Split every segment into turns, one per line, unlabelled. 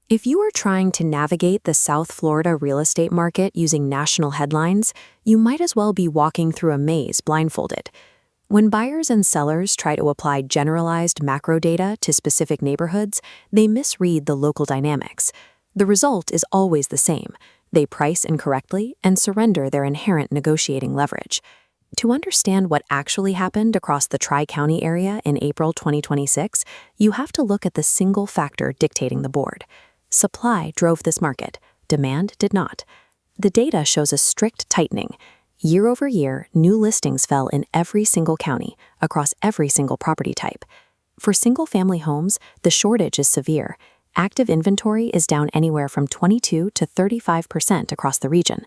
If you are trying to navigate the South Florida real estate market using national headlines, you might as well be walking through a maze blindfolded. When buyers and sellers try to apply generalized macro data to specific neighborhoods, they misread the local dynamics. The result is always the same. They price incorrectly and surrender their inherent negotiating leverage. To understand what actually happened across the Tri-County area in April 2026, you have to look at the single factor dictating the board. Supply drove this market. Demand did not. The data shows a strict tightening. Year over year, new listings fell in every single county, across every single property type. For single-family homes, the shortage is severe. Active inventory is down anywhere from 22 to 35% across the region.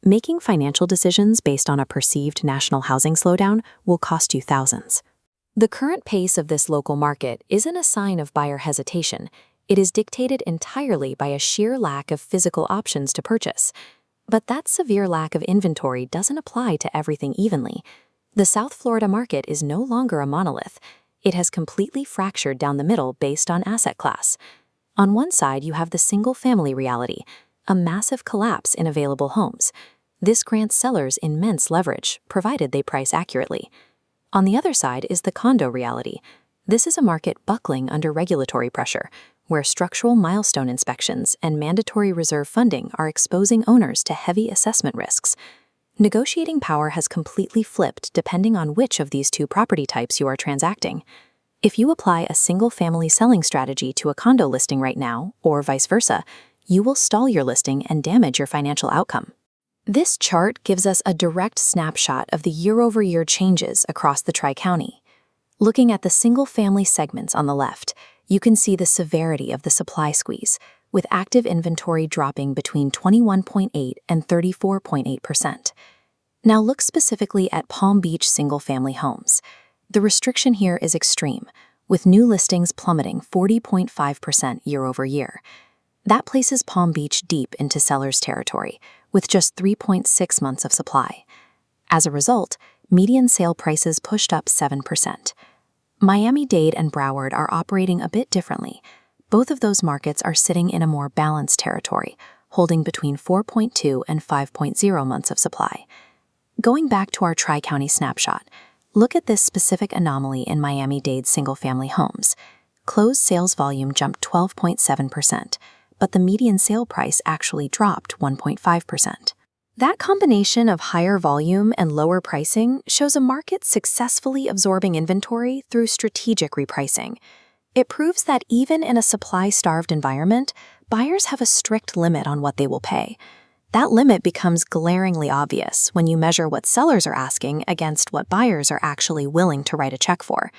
Making financial decisions based on a perceived national housing slowdown will cost you thousands. The current pace of this local market isn't a sign of buyer hesitation. It is dictated entirely by a sheer lack of physical options to purchase. But that severe lack of inventory doesn't apply to everything evenly. The South Florida market is no longer a monolith. It has completely fractured down the middle based on asset class. On one side, you have the single-family reality, a massive collapse in available homes. This grants sellers immense leverage, provided they price accurately. On the other side is the condo reality. This is a market buckling under regulatory pressure, where structural milestone inspections and mandatory reserve funding are exposing owners to heavy assessment risks. Negotiating power has completely flipped depending on which of these two property types you are transacting. If you apply a single-family selling strategy to a condo listing right now, or vice versa, you will stall your listing and damage your financial outcome. This chart gives us a direct snapshot of the year-over-year changes across the Tri-County. Looking at the single-family segments on the left, you can see the severity of the supply squeeze, with active inventory dropping between 21.8% and 34.8%. Now look specifically at Palm Beach single-family homes. The restriction here is extreme, with new listings plummeting 40.5% year-over-year. That places Palm Beach deep into seller's territory, with just 3.6 months of supply. As a result, median sale prices pushed up 7%. Miami-Dade and Broward are operating a bit differently. Both of those markets are sitting in a more balanced territory, holding between 4.2 and 5.0 months of supply. Going back to our Tri-County snapshot, look at this specific anomaly in Miami-Dade single-family homes. Closed sales volume jumped 12.7%, but the median sale price actually dropped 1.5%. That combination of higher volume and lower pricing shows a market successfully absorbing inventory through strategic repricing. It proves that even in a supply-starved environment, buyers have a strict limit on what they will pay. That limit becomes glaringly obvious when you measure what sellers are asking against what buyers are actually willing to write a check for.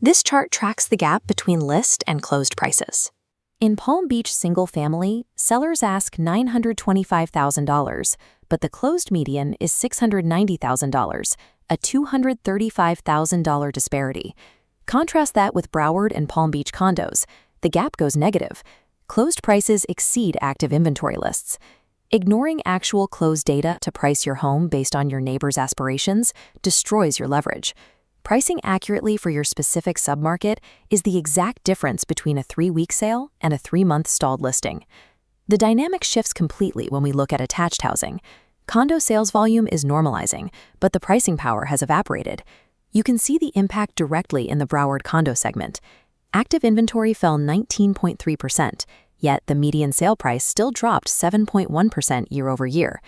This chart tracks the gap between list and closed prices. In Palm Beach single-family, sellers ask $925,000, but the closed median is $690,000, a $235,000 disparity. Contrast that with Broward and Palm Beach condos. The gap goes negative. Closed prices exceed active inventory lists. Ignoring actual closed data to price your home based on your neighbor's aspirations destroys your leverage. Pricing accurately for your specific submarket is the exact difference between a 3-week sale and a 3-month stalled listing. The dynamic shifts completely when we look at attached housing. Condo sales volume is normalizing, but the pricing power has evaporated. You can see the impact directly in the Broward condo segment. Active inventory fell 19.3%, yet the median sale price still dropped 7.1% year-over-year.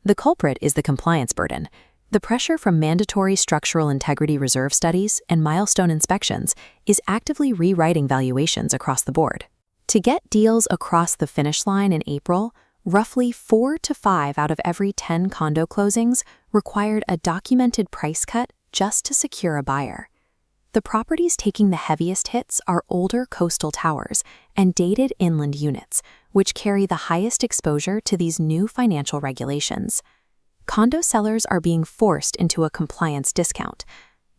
The culprit is the compliance burden. The pressure from mandatory structural integrity reserve studies and milestone inspections is actively rewriting valuations across the board. To get deals across the finish line in April, roughly 4 to 5 out of every 10 condo closings required a documented price cut just to secure a buyer. The properties taking the heaviest hits are older coastal towers and dated inland units, which carry the highest exposure to these new financial regulations. Condo sellers are being forced into a compliance discount.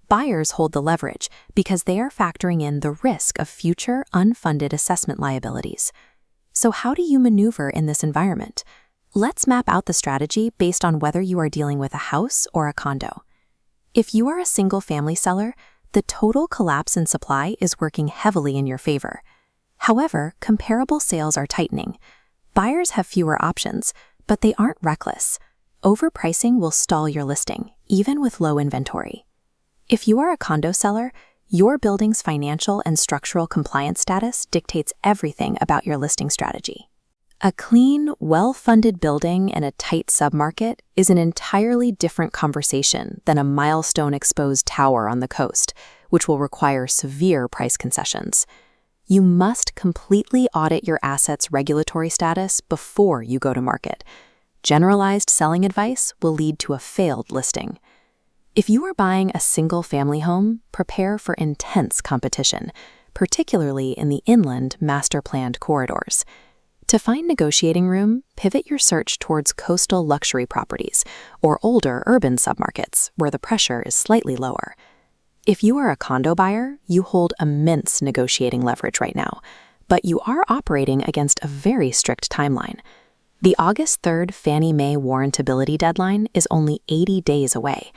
Buyers hold the leverage because they are factoring in the risk of future unfunded assessment liabilities. So how do you maneuver in this environment? Let's map out the strategy based on whether you are dealing with a house or a condo. If you are a single-family seller, the total collapse in supply is working heavily in your favor. However, comparable sales are tightening. Buyers have fewer options, but they aren't reckless. Overpricing will stall your listing, even with low inventory. If you are a condo seller, your building's financial and structural compliance status dictates everything about your listing strategy. A clean, well-funded building in a tight submarket is an entirely different conversation than a milestone-exposed tower on the coast, which will require severe price concessions. You must completely audit your asset's regulatory status before you go to market. Generalized selling advice will lead to a failed listing. If you are buying a single-family home, prepare for intense competition, particularly in the inland master-planned corridors. To find negotiating room, pivot your search towards coastal luxury properties or older urban submarkets where the pressure is slightly lower. If you are a condo buyer, you hold immense negotiating leverage right now, but you are operating against a very strict timeline. The August 3rd Fannie Mae Warrantability deadline is only 80 days away.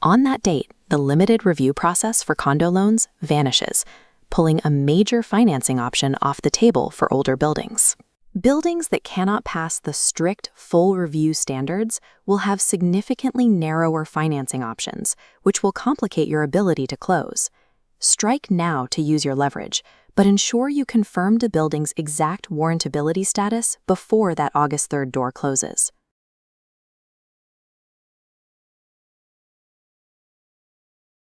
On that date, the limited review process for condo loans vanishes, pulling a major financing option off the table for older buildings. Buildings that cannot pass the strict full review standards will have significantly narrower financing options, which will complicate your ability to close. Strike now to use your leverage, but ensure you confirm the building's exact warrantability status before that August 3rd door closes.